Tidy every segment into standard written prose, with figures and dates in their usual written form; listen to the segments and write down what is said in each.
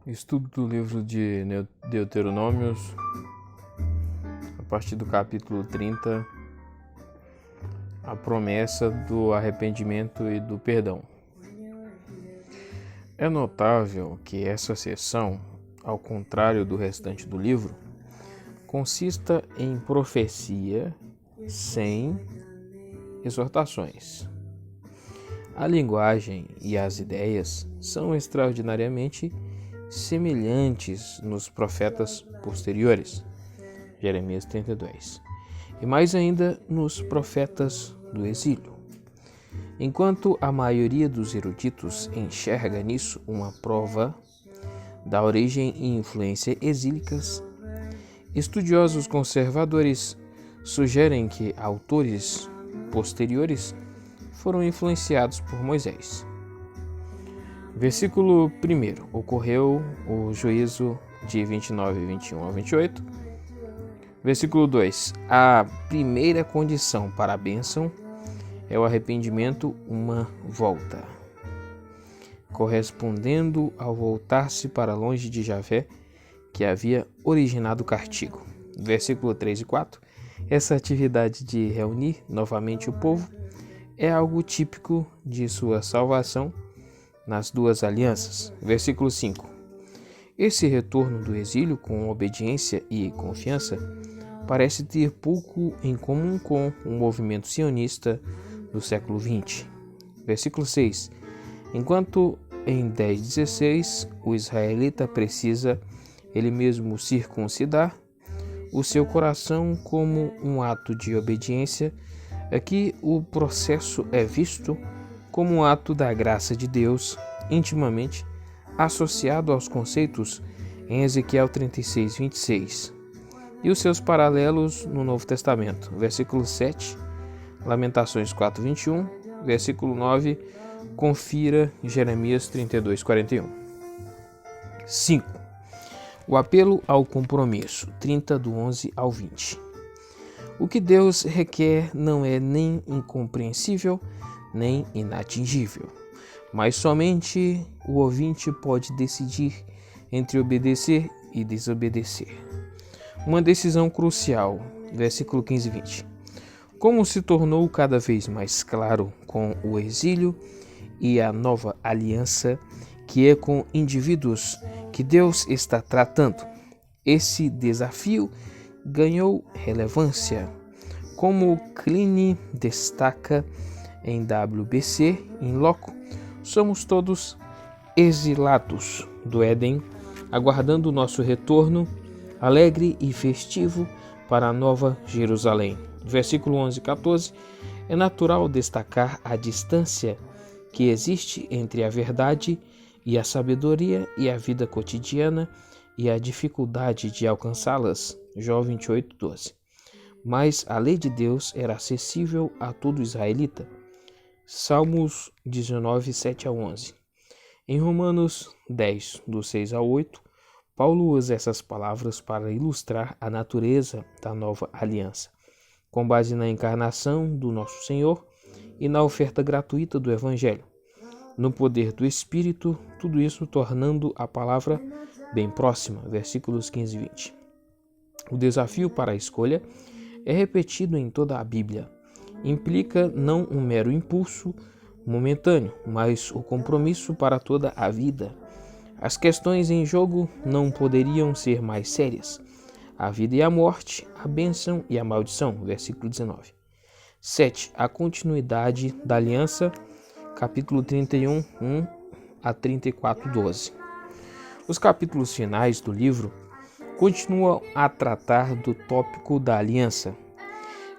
Estudo do livro de Deuteronômios, a partir do capítulo 30, a promessa do arrependimento e do perdão. É notável que essa seção, ao contrário do restante do livro, consista em profecia sem exortações. A linguagem e as ideias são extraordinariamente semelhantes nos profetas posteriores, Jeremias 32, e mais ainda nos profetas do exílio. Enquanto a maioria dos eruditos enxerga nisso uma prova da origem e influência exílicas, estudiosos conservadores sugerem que autores posteriores foram influenciados por Moisés. Versículo 1. Ocorreu o juízo de 29, 21 a 28. Versículo 2. A primeira condição para a bênção é o arrependimento, uma volta, correspondendo ao voltar-se para longe de Javé, que havia originado o castigo. Versículo 3 e 4. Essa atividade de reunir novamente o povo é algo típico de sua salvação nas duas alianças. Versículo 5. Esse retorno do exílio com obediência e confiança parece ter pouco em comum com o movimento sionista do século XX. Versículo 6. Enquanto em 10:16 o israelita precisa ele mesmo circuncidar o seu coração como um ato de obediência, aqui o processo é visto como um ato da graça de Deus, intimamente associado aos conceitos em Ezequiel 36, 26, e os seus paralelos no Novo Testamento. Versículo 7, Lamentações 4, 21, versículo 9, confira Jeremias 32, 41. 5. O apelo ao compromisso, 30, do 11 ao 20. O que Deus requer não é nem incompreensível, nem inatingível, mas somente o ouvinte pode decidir entre obedecer e desobedecer. Uma decisão crucial, versículo 15 e 20. Como se tornou cada vez mais claro com o exílio e a nova aliança, que é com indivíduos que Deus está tratando, esse desafio ganhou relevância. Como Kline destaca em WBC, in loco, somos todos exilados do Éden, aguardando o nosso retorno alegre e festivo para a Nova Jerusalém. Versículo 11 e 14. É natural destacar a distância que existe entre a verdade e a sabedoria e a vida cotidiana e a dificuldade de alcançá-las. Jó 28, 12. Mas a lei de Deus era acessível a todo israelita. Salmos 19, 7 a 11. Em Romanos 10, do 6 ao 8, Paulo usa essas palavras para ilustrar a natureza da nova aliança, com base na encarnação do nosso Senhor e na oferta gratuita do Evangelho, no poder do Espírito, tudo isso tornando a palavra bem próxima. Versículos 15 e 20. O desafio para a escolha é repetido em toda a Bíblia. Implica não um mero impulso momentâneo, mas o compromisso para toda a vida. As questões em jogo não poderiam ser mais sérias. A vida e a morte, a bênção e a maldição. Versículo 19. 7. A continuidade da aliança, capítulo 31, 1 a 34, 12. Os capítulos finais do livro continuam a tratar do tópico da aliança.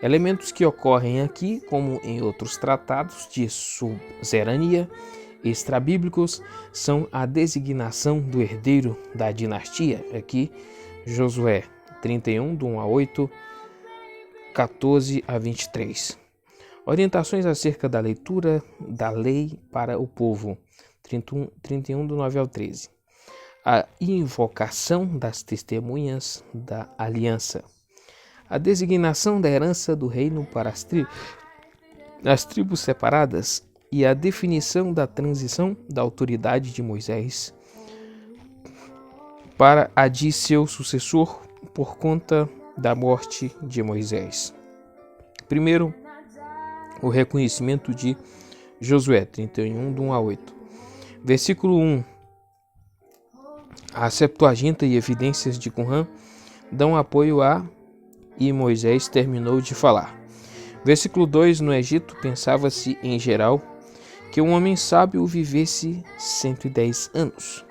Elementos que ocorrem aqui, como em outros tratados de suzerania extrabíblicos, são a designação do herdeiro da dinastia, aqui Josué 31, do 1 a 8, 14 a 23. Orientações acerca da leitura da lei para o povo, 31, do 9 ao 13. A invocação das testemunhas da aliança. A designação da herança do reino para as tribos separadas e a definição da transição da autoridade de Moisés para a de seu sucessor por conta da morte de Moisés. Primeiro, o reconhecimento de Josué, 31, do 1 a 8. Versículo 1. A Septuaginta e evidências de Qumran dão apoio a e Moisés terminou de falar. Versículo 2. No Egito pensava-se em geral que um homem sábio vivesse 110 anos.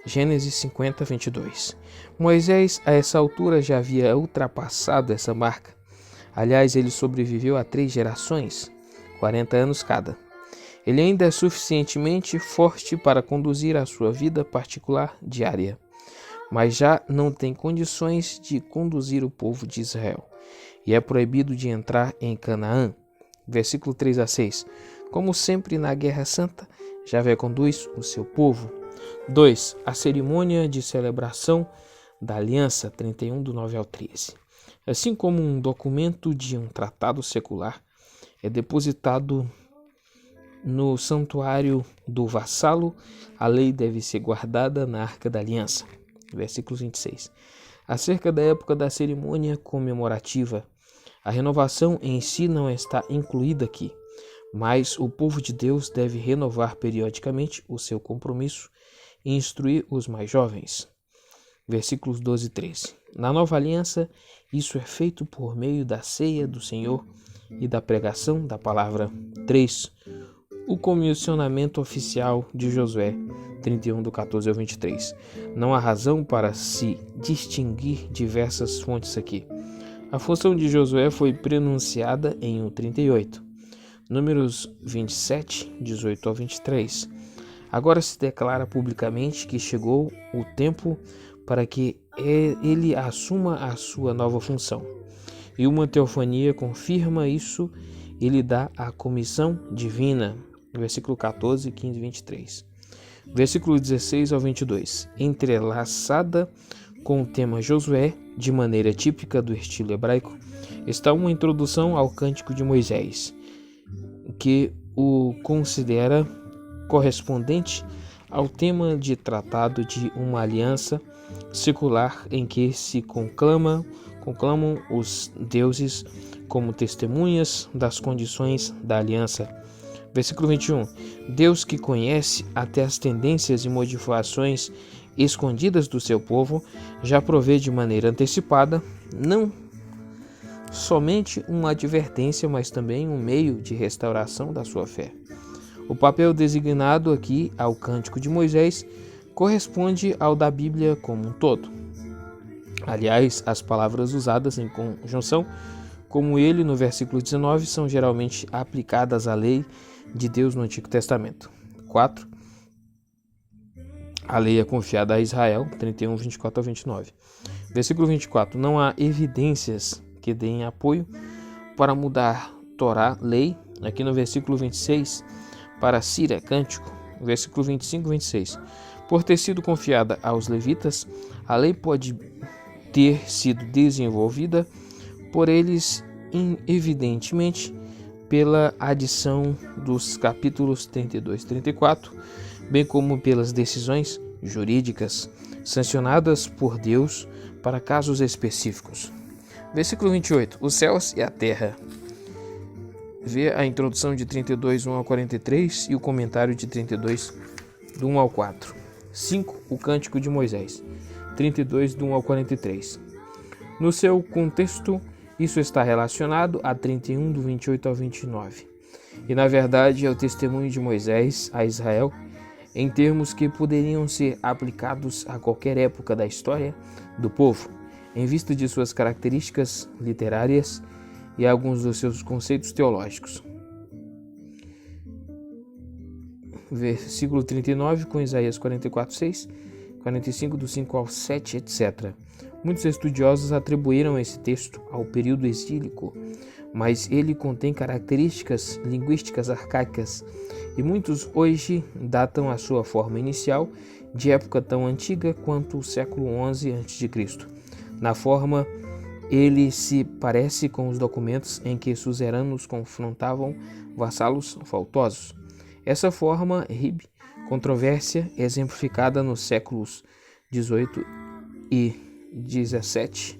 Gênesis 50, 22. Moisés, a essa altura, já havia ultrapassado essa marca. Aliás, ele sobreviveu a 3 gerações, 40 anos cada. Ele ainda é suficientemente forte para conduzir a sua vida particular diária, mas já não tem condições de conduzir o povo de Israel, e é proibido de entrar em Canaã. Versículo 3 a 6. Como sempre na Guerra Santa, Javé conduz o seu povo. 2. A cerimônia de celebração da aliança, 31, do 9 ao 13. Assim como um documento de um tratado secular é depositado no santuário do vassalo, a lei deve ser guardada na Arca da Aliança. Versículo 26. Acerca da época da cerimônia comemorativa, a renovação em si não está incluída aqui, mas o povo de Deus deve renovar periodicamente o seu compromisso e instruir os mais jovens. Versículos 12 e 13. Na nova aliança, isso é feito por meio da ceia do Senhor e da pregação da palavra. 3. O comissionamento oficial de Josué, 31, do 14 ao 23. Não há razão para se distinguir diversas fontes aqui. A função de Josué foi prenunciada em 1:38. Números 27, 18 ao 23. Agora se declara publicamente que chegou o tempo para que ele assuma a sua nova função. E uma teofania confirma isso e lhe dá a comissão divina. Versículo 14, 15 e 23. Versículo 16 ao 22. Entrelaçada com o tema Josué, de maneira típica do estilo hebraico, está uma introdução ao Cântico de Moisés, que o considera correspondente ao tema de tratado de uma aliança secular em que se conclamam os deuses como testemunhas das condições da aliança. Versículo 21. Deus, que conhece até as tendências e motivações escondidas do seu povo, já provê de maneira antecipada não somente uma advertência, mas também um meio de restauração da sua fé. O papel designado aqui ao Cântico de Moisés corresponde ao da Bíblia como um todo. Aliás, as palavras usadas em conjunção, como ele no versículo 19, são geralmente aplicadas à lei de Deus no Antigo Testamento. 4. A lei é confiada a Israel, 31, 24 a 29. Versículo 24. Não há evidências que deem apoio para mudar Torá, lei. Aqui no versículo 26, para Síria, cântico. Versículo 25 e 26. Por ter sido confiada aos levitas, a lei pode ter sido desenvolvida por eles, evidentemente, pela adição dos capítulos 32 e 34, bem como pelas decisões jurídicas sancionadas por Deus para casos específicos. Versículo 28. Os céus e a terra. Vê a introdução de 32, 1 ao 43 e o comentário de 32, do 1 ao 4. 5. O Cântico de Moisés. 32, do 1 ao 43. No seu contexto, isso está relacionado a 31, do 28 ao 29. E, na verdade, é o testemunho de Moisés a Israel em termos que poderiam ser aplicados a qualquer época da história do povo, em vista de suas características literárias e alguns dos seus conceitos teológicos. Versículo 39, com Isaías 44, 6, 45, do 5 ao 7, etc. Muitos estudiosos atribuíram esse texto ao período exílico, mas ele contém características linguísticas arcaicas, e muitos hoje datam a sua forma inicial de época tão antiga quanto o século XI a.C. Na forma, ele se parece com os documentos em que suzeranos confrontavam vassalos faltosos. Essa forma, controvérsia, exemplificada nos séculos XVIII e 17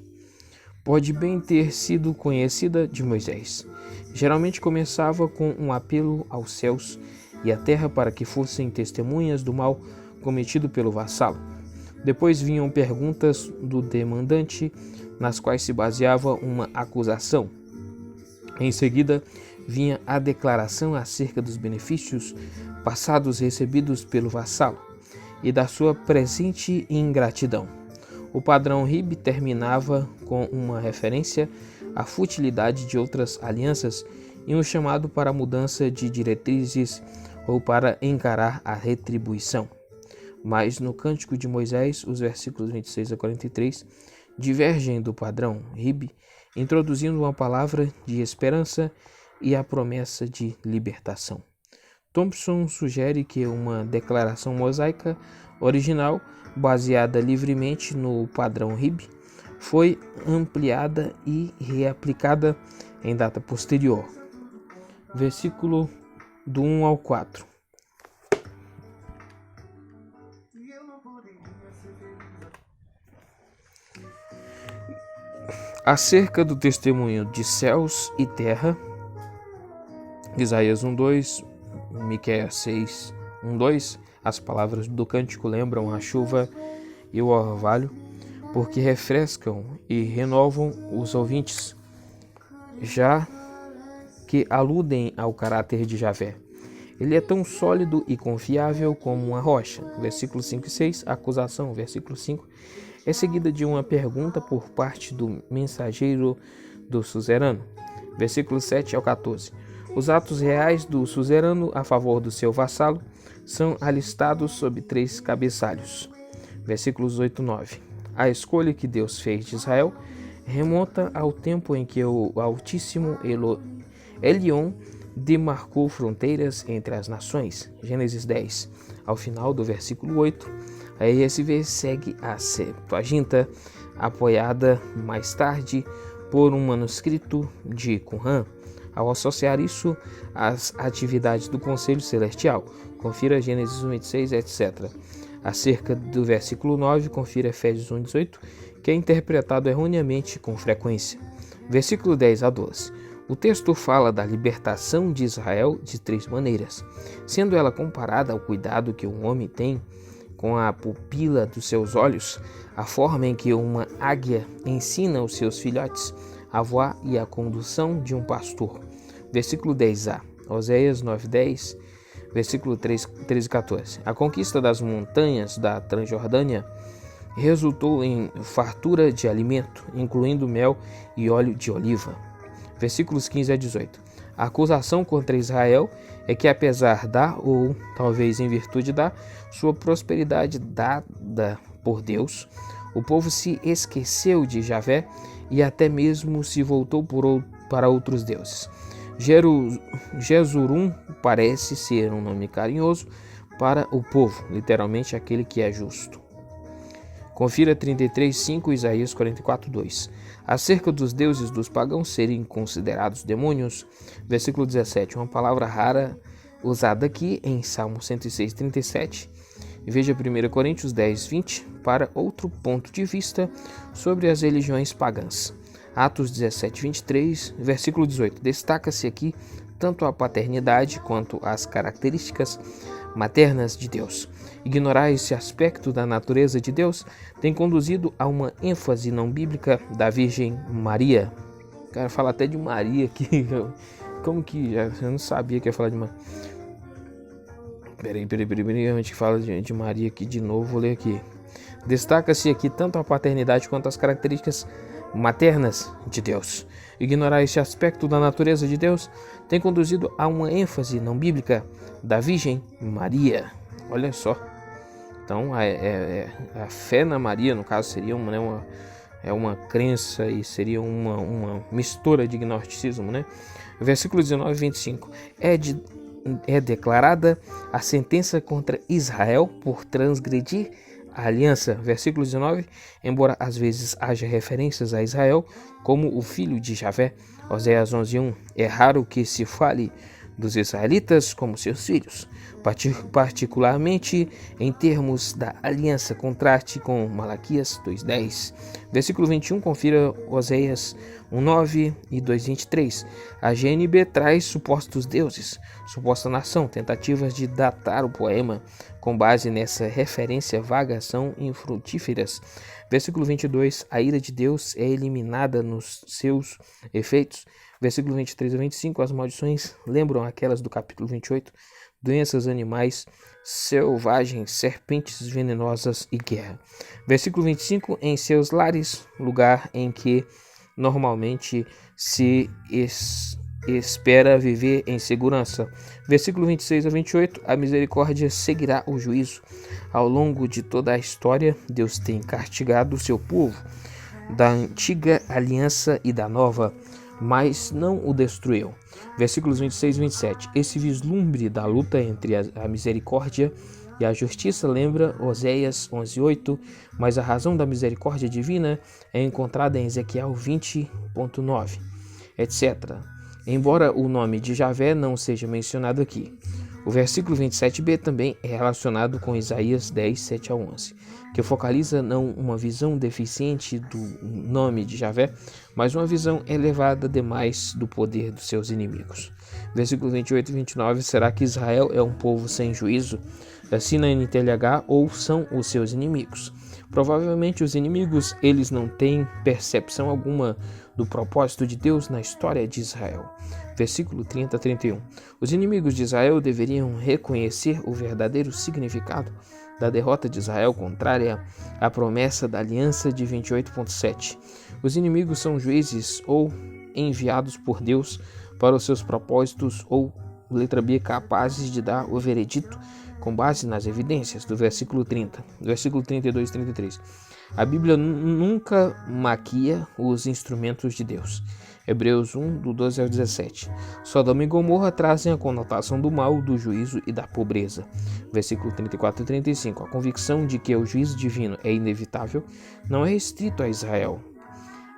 pode bem ter sido conhecida de Moisés. Geralmente começava com um apelo aos céus e à terra para que fossem testemunhas do mal cometido pelo vassalo. Depois vinham perguntas do demandante, nas quais se baseava uma acusação. Em seguida, vinha a declaração acerca dos benefícios passados recebidos pelo vassalo e da sua presente ingratidão. O padrão Rib terminava com uma referência à futilidade de outras alianças e um chamado para a mudança de diretrizes ou para encarar a retribuição. Mas no Cântico de Moisés, os versículos 26 a 43 divergem do padrão Rib, introduzindo uma palavra de esperança e a promessa de libertação. Thompson sugere que uma declaração mosaica original, baseada livremente no padrão Rib, foi ampliada e reaplicada em data posterior. Versículo do 1 ao 4. Acerca do testemunho de céus e terra, Isaías 1:2, Miqueias 6:1-2, as palavras do cântico lembram a chuva e o orvalho, porque refrescam e renovam os ouvintes, já que aludem ao caráter de Javé. Ele é tão sólido e confiável como uma rocha. Versículos 5 e 6, a acusação, versículo 5, é seguida de uma pergunta por parte do mensageiro do suzerano. Versículos 7 ao 14. Os atos reais do suzerano a favor do seu vassalo são alistados sob 3 cabeçalhos. Versículos 8 e 9. A escolha que Deus fez de Israel remonta ao tempo em que o Altíssimo Elion demarcou fronteiras entre as nações. Gênesis 10. Ao final do versículo 8, a ESV segue a Septuaginta, apoiada mais tarde por um manuscrito de Qumran, ao associar isso às atividades do Conselho Celestial. Confira Gênesis 1:26, etc. Acerca do versículo 9, confira Efésios 1:18, que é interpretado erroneamente com frequência. Versículo 10 a 12. O texto fala da libertação de Israel de 3 maneiras, sendo ela comparada ao cuidado que um homem tem com a pupila dos seus olhos, a forma em que uma águia ensina os seus filhotes a voar e a condução de um pastor. Versículo 10a, Oséias 9:10, versículo 13 e 14. A conquista das montanhas da Transjordânia resultou em fartura de alimento, incluindo mel e óleo de oliva. Versículos 15 a 18. A acusação contra Israel é que, apesar da, ou talvez em virtude da, sua prosperidade dada por Deus, o povo se esqueceu de Javé e até mesmo se voltou para outros deuses. Jesurum parece ser um nome carinhoso para o povo, literalmente aquele que é justo. Confira 33:5 e Isaías 44:2. Acerca dos deuses dos pagãos serem considerados demônios, versículo 17, uma palavra rara usada aqui em Salmo 106:37. Veja 1 Coríntios 10:20 para outro ponto de vista sobre as religiões pagãs. Atos 17:23, versículo 18. Destaca-se aqui tanto a paternidade quanto as características maternas de Deus. Ignorar esse aspecto da natureza de Deus tem conduzido a uma ênfase não bíblica da Virgem Maria. O cara fala até de Maria aqui. Como que eu não sabia que ia falar de Maria. Peraí, a gente fala de Maria aqui de novo, vou ler aqui. Destaca-se aqui tanto a paternidade quanto as características maternas de Deus. Ignorar esse aspecto da natureza de Deus tem conduzido a uma ênfase não bíblica da Virgem Maria. Olha só. Então, a fé na Maria, no caso, seria uma crença e seria uma mistura de gnosticismo, né? Versículo 19 e 25. É declarada a sentença contra Israel por transgredir a aliança. Versículo 19. Embora às vezes haja referências a Israel como o filho de Javé. Oséias 11:1. É raro que se fale dos israelitas como seus filhos, particularmente em termos da aliança. Contraste com Malaquias 2:10. Versículo 21, confira Oséias 1:9 e 2:23. A GNB traz supostos deuses, suposta nação. Tentativas de datar o poema com base nessa referência vaga são infrutíferas. Versículo 22, a ira de Deus é eliminada nos seus efeitos. Versículo 23 a 25, as maldições lembram aquelas do capítulo 28, doenças animais, selvagens, serpentes venenosas e guerra. Versículo 25, em seus lares, lugar em que normalmente se espera viver em segurança. Versículo 26 a 28, a misericórdia seguirá o juízo. Ao longo de toda a história, Deus tem castigado o seu povo, da antiga aliança e da nova, mas não o destruiu. Versículos 26 e 27, esse vislumbre da luta entre a misericórdia e a justiça lembra Oséias 11:8, mas a razão da misericórdia divina é encontrada em Ezequiel 20:9, etc. Embora o nome de Javé não seja mencionado aqui. O versículo 27b também é relacionado com Isaías 10:7 a 11, que focaliza não uma visão deficiente do nome de Javé, mas uma visão elevada demais do poder dos seus inimigos. Versículo 28 e 29, será que Israel é um povo sem juízo? Assim na NTLH, ou são os seus inimigos? Provavelmente os inimigos, eles não têm percepção alguma do propósito de Deus na história de Israel. Versículo 30 a 31. Os inimigos de Israel deveriam reconhecer o verdadeiro significado da derrota de Israel contrária à promessa da aliança de 28.7. Os inimigos são juízes ou enviados por Deus para os seus propósitos ou, letra B, capazes de dar o veredito com base nas evidências do versículo 30, versículo 32 e 33. A Bíblia nunca maquia os instrumentos de Deus. Hebreus 1, do 12 ao 17. Sodoma e Gomorra trazem a conotação do mal, do juízo e da pobreza. Versículo 34 e 35. A convicção de que o juízo divino é inevitável não é restrito a Israel.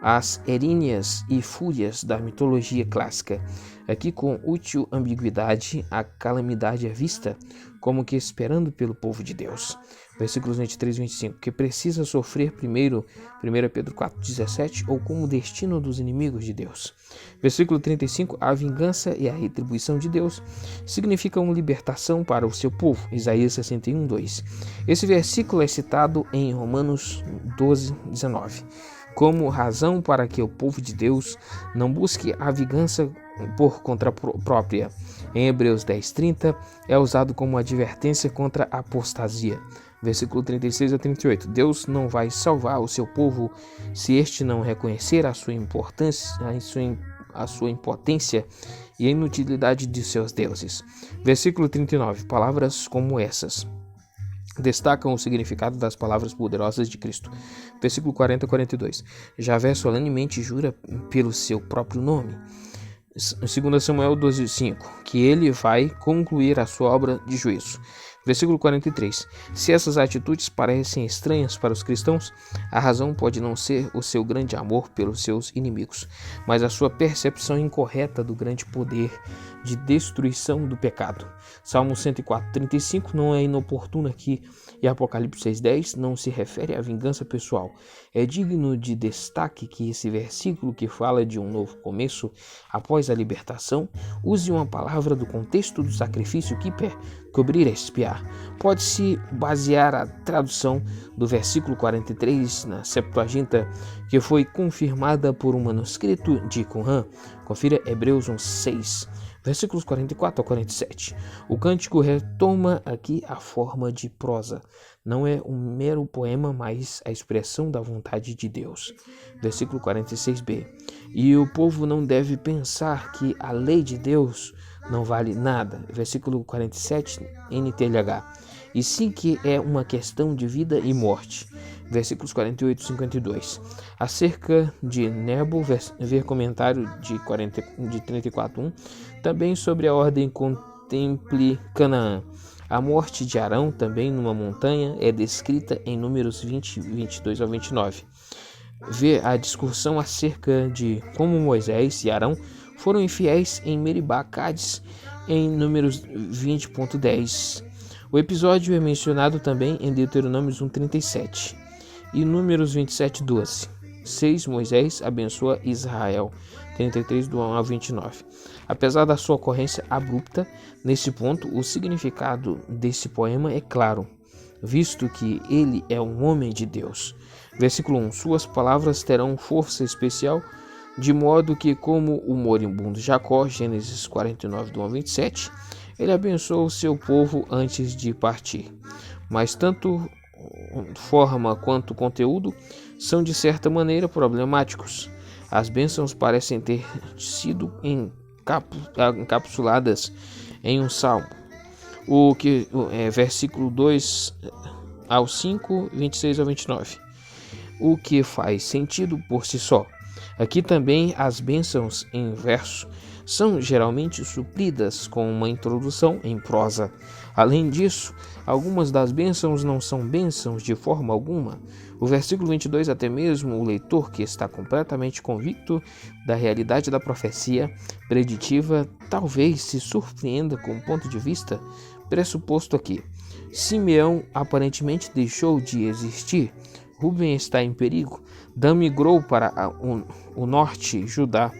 As eríneas e fúrias da mitologia clássica. Aqui, com útil ambiguidade, a calamidade é vista como que esperando pelo povo de Deus. Versículos 23 e 25, que precisa sofrer primeiro, 1 Pedro 4,17, ou como destino dos inimigos de Deus. Versículo 35, a vingança e a retribuição de Deus significam libertação para o seu povo. Isaías 61:2. Esse versículo é citado em Romanos 12:19, como razão para que o povo de Deus não busque a vingança por conta própria. Em Hebreus 10:30, é usado como advertência contra a apostasia. Versículo 36 a 38. Deus não vai salvar o seu povo se este não reconhecer a sua importância, a sua impotência e a inutilidade de seus deuses. Versículo 39. Palavras como essas destacam o significado das palavras poderosas de Cristo. Versículo 40 a 42. Javé solenemente jura pelo seu próprio nome. 2 Samuel 12:5, que ele vai concluir a sua obra de juízo. Versículo 43. Se essas atitudes parecem estranhas para os cristãos, a razão pode não ser o seu grande amor pelos seus inimigos, mas a sua percepção incorreta do grande poder de destruição do pecado. Salmo 104:35 não é inoportuno aqui, e Apocalipse 6:10 não se refere à vingança pessoal. É digno de destaque que esse versículo, que fala de um novo começo após a libertação, use uma palavra do contexto do sacrifício kippur, cobrir, expiar. Pode-se basear a tradução do versículo 43 na Septuaginta, que foi confirmada por um manuscrito de Qumran. Confira Hebreus 1:6. Versículos 44 a 47. O cântico retoma aqui a forma de prosa. Não é um mero poema, mas a expressão da vontade de Deus. Versículo 46b. E o povo não deve pensar que a lei de Deus não vale nada. Versículo 47, NTLH. E sim que é uma questão de vida e morte. Versículos 48 e 52. Acerca de Nebo, ver comentário de 34:1. Também sobre a ordem contemple Canaã. A morte de Arão, também numa montanha, é descrita em Números 20, 22 ao 29. Vê a discussão acerca de como Moisés e Arão foram infiéis em Meribá, Cádiz, em Números 20.10. O episódio é mencionado também em Deuteronômio 1:37 e Números 27:12. 6. Moisés abençoa Israel, 33 do 1 ao 29. Apesar da sua ocorrência abrupta, nesse ponto o significado desse poema é claro, visto que ele é um homem de Deus. Versículo 1. Suas palavras terão força especial, de modo que, como o moribundo Jacó, Gênesis 49 do 1 ao 27, ele abençoou o seu povo antes de partir. Mas tanto forma quanto conteúdo são de certa maneira problemáticos. As bênçãos parecem ter sido encapsuladas em um salmo, versículo 2 ao 5, 26 ao 29, o que faz sentido por si só. Aqui também as bênçãos em verso são geralmente supridas com uma introdução em prosa. Além disso, algumas das bênçãos não são bênçãos de forma alguma. O versículo 22, até mesmo o leitor que está completamente convicto da realidade da profecia preditiva, talvez se surpreenda com o ponto de vista pressuposto aqui. Simeão aparentemente deixou de existir. Ruben está em perigo. Dan migrou para o norte, Judá,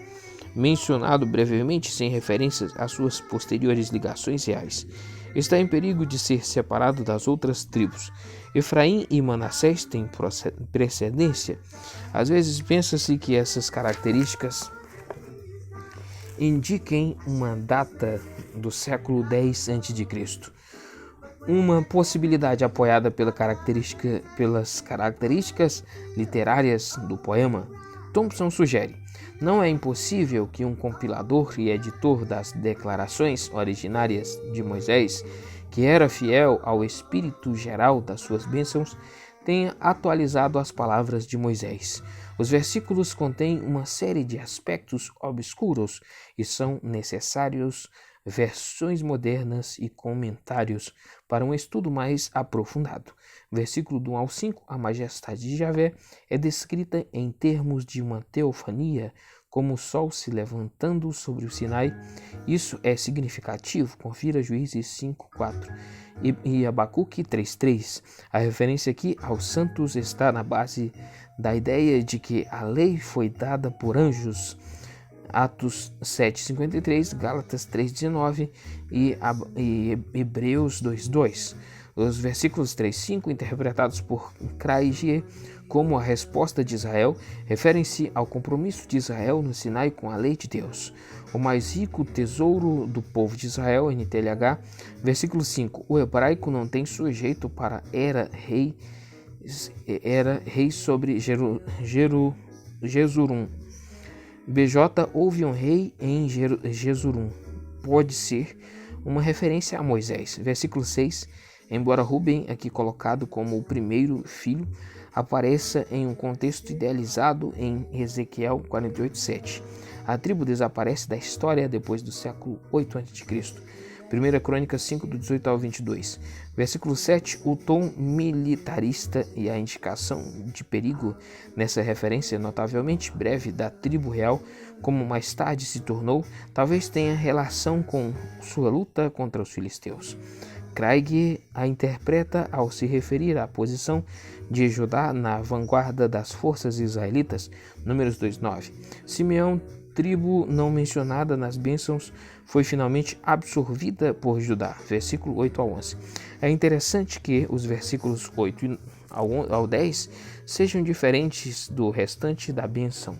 mencionado brevemente sem referências às suas posteriores ligações reais. Está em perigo de ser separado das outras tribos. Efraim e Manassés têm precedência. Às vezes pensa-se que essas características indiquem uma data do século X a.C., uma possibilidade apoiada pelas características literárias do poema. Thompson sugere: não é impossível que um compilador e editor das declarações originárias de Moisés, que era fiel ao espírito geral das suas bênçãos, tenha atualizado as palavras de Moisés. Os versículos contêm uma série de aspectos obscuros e são necessários versões modernas e comentários para um estudo mais aprofundado. Versículo do 1 ao 5, a majestade de Javé é descrita em termos de uma teofania, como o sol se levantando sobre o Sinai. Isso é significativo. Confira Juízes 5:4 e Abacuque 3:3. A referência aqui aos santos está na base da ideia de que a lei foi dada por anjos. Atos 7:53, Gálatas 3:19 e Hebreus 2:2. Os versículos 3:5, interpretados por Craig como a resposta de Israel, referem-se ao compromisso de Israel no Sinai com a lei de Deus. O mais rico tesouro do povo de Israel, NTLH. Versículo 5. O hebraico não tem sujeito para era rei sobre Jesurum. BJ, houve um rei em Jesurum. Pode ser uma referência a Moisés. Versículo 6. Embora Ruben, aqui colocado como o primeiro filho, apareça em um contexto idealizado em Ezequiel 48:7. A tribo desaparece da história depois do século 8 a.C. 1 Crônicas 5, do 18 ao 22. Versículo 7, o tom militarista e a indicação de perigo nessa referência notavelmente breve da tribo real, como mais tarde se tornou, talvez tenha relação com sua luta contra os filisteus. Craig a interpreta ao se referir à posição de Judá na vanguarda das forças israelitas, Números 2:9. Simeão, tribo não mencionada nas bênçãos, foi finalmente absorvida por Judá, versículo 8 ao 11. É interessante que os versículos 8 ao 10 sejam diferentes do restante da bênção.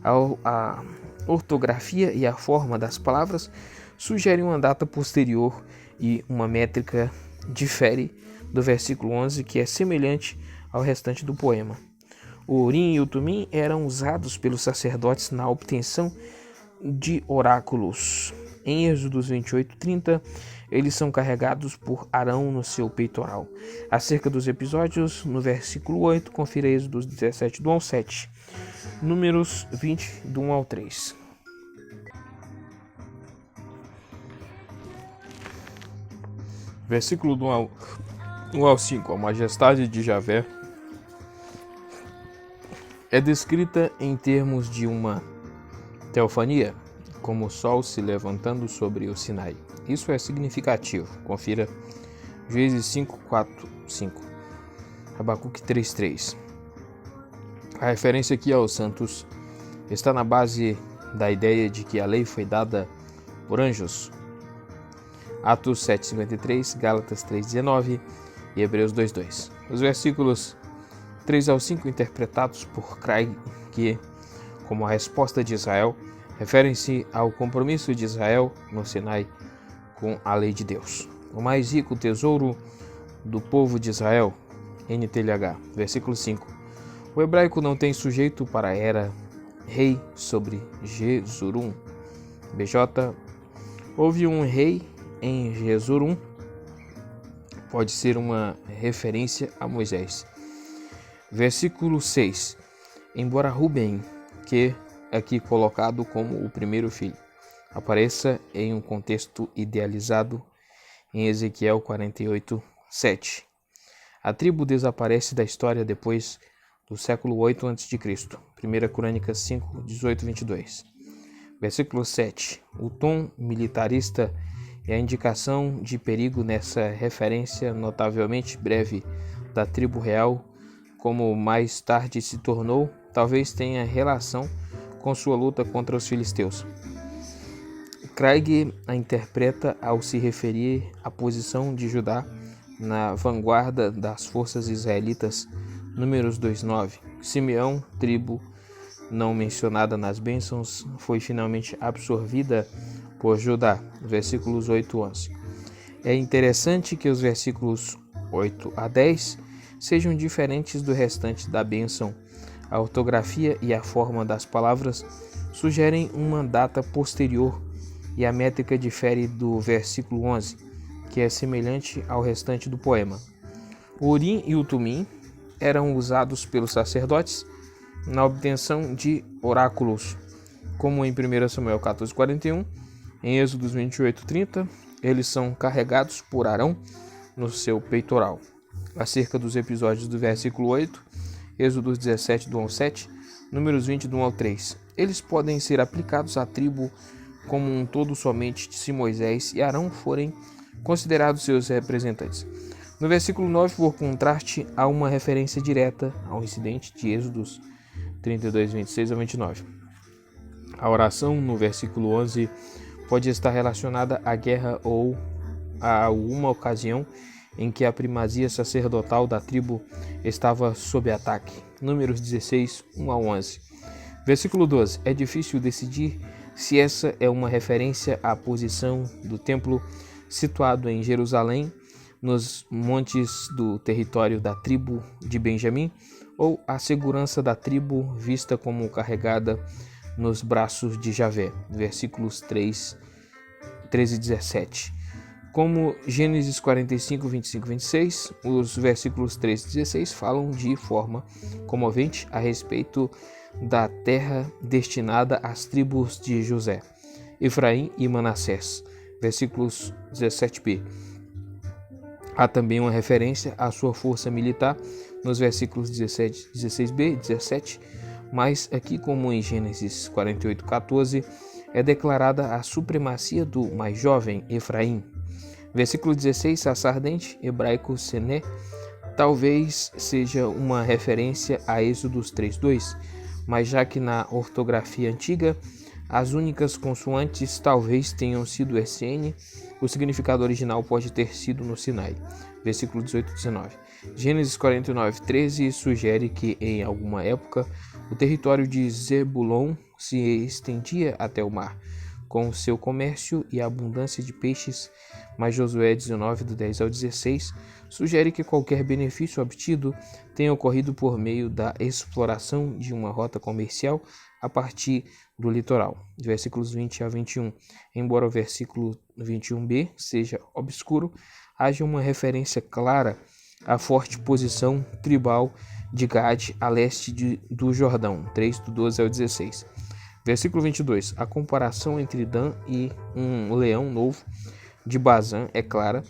A ortografia e a forma das palavras sugerem uma data posterior e uma métrica difere do versículo 11, que é semelhante ao restante do poema. O Urim e o Tumim eram usados pelos sacerdotes na obtenção de oráculos. Em Êxodos 28:30, eles são carregados por Arão no seu peitoral. Acerca dos episódios, no versículo 8, confira Êxodos 17, do 1 ao 7. Números 20, do 1 ao 3. Versículo do 1 ao 5. A majestade de Javé é descrita em termos de uma teofania, como o sol se levantando sobre o Sinai. Isso é significativo. Confira Juízes 5:4-5, Abacuque 3:3. A referência aqui aos santos está na base da ideia de que a lei foi dada por anjos. Atos 7:53, Gálatas 3:19 e Hebreus 2:2. Os versículos 3 ao 5, interpretados por Craig como a resposta de Israel, referem-se ao compromisso de Israel no Sinai com a lei de Deus. O mais rico tesouro do povo de Israel, NTLH, versículo 5. O hebraico não tem sujeito para era rei sobre Jesurum. BJ, houve um rei em Jesurum, pode ser uma referência a Moisés. Versículo 6. Embora Ruben, que aqui colocado como o primeiro filho, apareça em um contexto idealizado em Ezequiel 48:7. A tribo desaparece da história depois do século 8 a.C. 1 Crônicas 5:18-22. Versículo 7. O tom militarista e a indicação de perigo nessa referência notavelmente breve da tribo real, como mais tarde se tornou, talvez tenha relação com sua luta contra os filisteus. Craig a interpreta ao se referir à posição de Judá na vanguarda das forças israelitas. Números 2:9. Simeão, tribo não mencionada nas bênçãos, foi finalmente absorvida por Judá. Versículos 8-11. É interessante que os versículos 8 a 10 sejam diferentes do restante da bênção. A ortografia e a forma das palavras sugerem uma data posterior e a métrica difere do versículo 11, que é semelhante ao restante do poema. O Urim e o Tumim eram usados pelos sacerdotes na obtenção de oráculos, como em 1 Samuel 14:41, em Êxodos 28:30, eles são carregados por Arão no seu peitoral. Acerca dos episódios do versículo 8, Êxodos 17, do 1 ao 7, Números 20, do 1 ao 3. Eles podem ser aplicados à tribo como um todo somente se Moisés e Arão forem considerados seus representantes. No versículo 9, por contraste, há uma referência direta ao incidente de Êxodos 32, 26 a 29. A oração no versículo 11 pode estar relacionada à guerra ou a alguma ocasião em que a primazia sacerdotal da tribo estava sob ataque. Números 16, 1 a 11. Versículo 12. É difícil decidir se essa é uma referência à posição do templo situado em Jerusalém, nos montes do território da tribo de Benjamim, ou a segurança da tribo vista como carregada nos braços de Javé. Versículos 13 e 17. Como Gênesis 45, 25 e 26, os versículos 13 e 16 falam de forma comovente a respeito da terra destinada às tribos de José, Efraim e Manassés. Versículos 17b. Há também uma referência à sua força militar nos versículos 16b e 17, mas aqui, como em Gênesis 48:14, é declarada a supremacia do mais jovem Efraim. Versículo 16, sarça ardente, hebraico sené, talvez seja uma referência a Êxodos 3:2, mas já que na ortografia antiga as únicas consoantes talvez tenham sido SN, o significado original pode ter sido no Sinai. Versículo 18 e 19. Gênesis 49:13 sugere que em alguma época o território de Zebulon se estendia até o mar, com seu comércio e a abundância de peixes, mas Josué 19, do 10 ao 16, sugere que qualquer benefício obtido tenha ocorrido por meio da exploração de uma rota comercial a partir do litoral. Versículos 20 a 21. Embora o versículo 21b seja obscuro, haja uma referência clara à forte posição tribal de Gade a leste do Jordão. 3, do 12 ao 16. Versículo 22. A comparação entre Dan e um leão novo de Bazã é clara,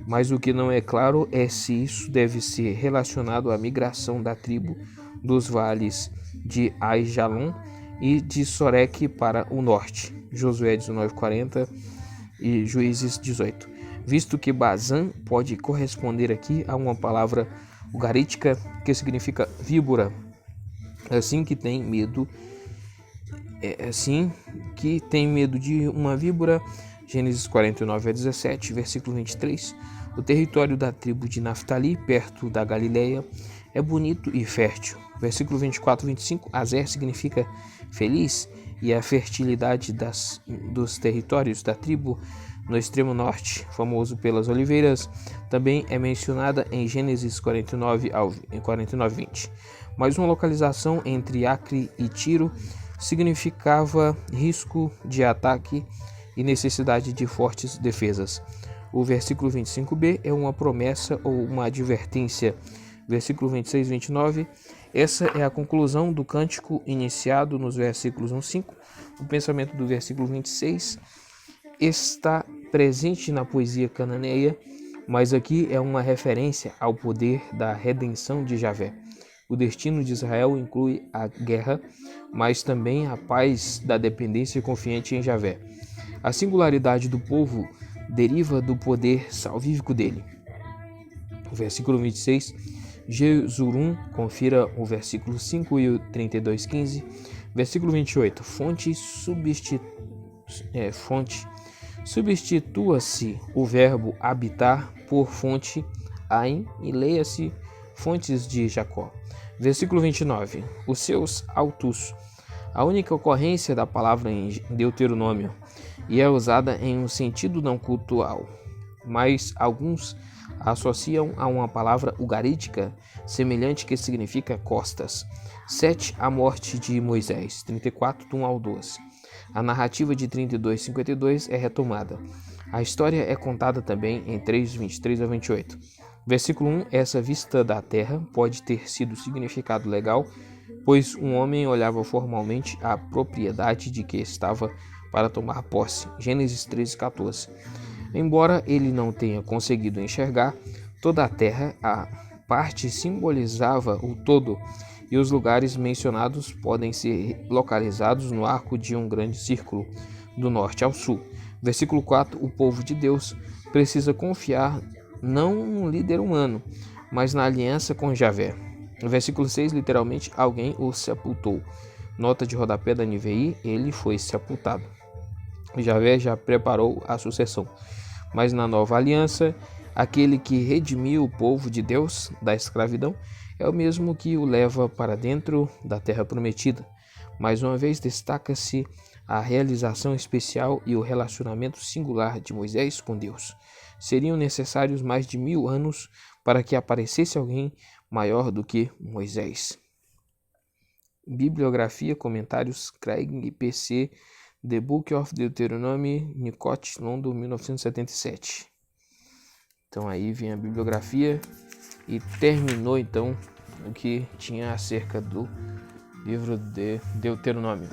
mas o que não é claro é se isso deve ser relacionado à migração da tribo dos vales de Aijalon e de Sorek para o norte. Josué 19:40 e Juízes 18, visto que Bazan pode corresponder aqui a uma palavra ugarítica que significa víbora, assim que tem medo de uma víbora. Gênesis 49:17, versículo 23. O território da tribo de Naftali, perto da Galileia, é bonito e fértil. Versículo 24-25, Azer significa feliz, e a fertilidade dos territórios da tribo no extremo norte, famoso pelas oliveiras, também é mencionada em Gênesis 49:20. Mas uma localização entre Acre e Tiro significava risco de ataque e necessidade de fortes defesas. O versículo 25b é uma promessa ou uma advertência. Versículo 26-29, essa é a conclusão do cântico iniciado nos versículos 1-5. O pensamento do versículo 26 está presente na poesia cananeia, mas aqui é uma referência ao poder da redenção de Javé. O destino de Israel inclui a guerra, mas também a paz da dependência confiante em Javé. A singularidade do povo deriva do poder salvífico dele. O versículo 26, Jesurum, confira o versículo 5 e o 32:15. Versículo 28, substitua-se o verbo habitar por fonte, Ain, e leia-se fontes de Jacó. Versículo 29, os seus altos. A única ocorrência da palavra em Deuteronômio, e é usada em um sentido não cultural, mas alguns a associam a uma palavra ugarítica semelhante que significa costas. 7. A morte de Moisés, 34:1-12. A narrativa de 32:52 é retomada. A história é contada também em 3:23-28. Versículo 1. Essa vista da terra pode ter sido significado legal, pois um homem olhava formalmente a propriedade de que estava para tomar posse. Gênesis 13:14. Embora ele não tenha conseguido enxergar toda a terra, a parte simbolizava o todo, e os lugares mencionados podem ser localizados no arco de um grande círculo, do norte ao sul. Versículo 4. O povo de Deus precisa confiar não num líder humano, mas na aliança com Javé. No versículo 6, literalmente, alguém o sepultou. Nota de rodapé da NVI, ele foi sepultado. Javé já preparou a sucessão. Mas na nova aliança, aquele que redimiu o povo de Deus da escravidão é o mesmo que o leva para dentro da terra prometida. Mais uma vez destaca-se a realização especial e o relacionamento singular de Moisés com Deus. Seriam necessários mais de 1000 anos para que aparecesse alguém maior do que Moisés. Bibliografia, comentários, Craig P.C., The Book of Deuteronomy, Nicot, London, 1977. Então aí vem a bibliografia e terminou então o que tinha acerca do livro de Deuteronômio.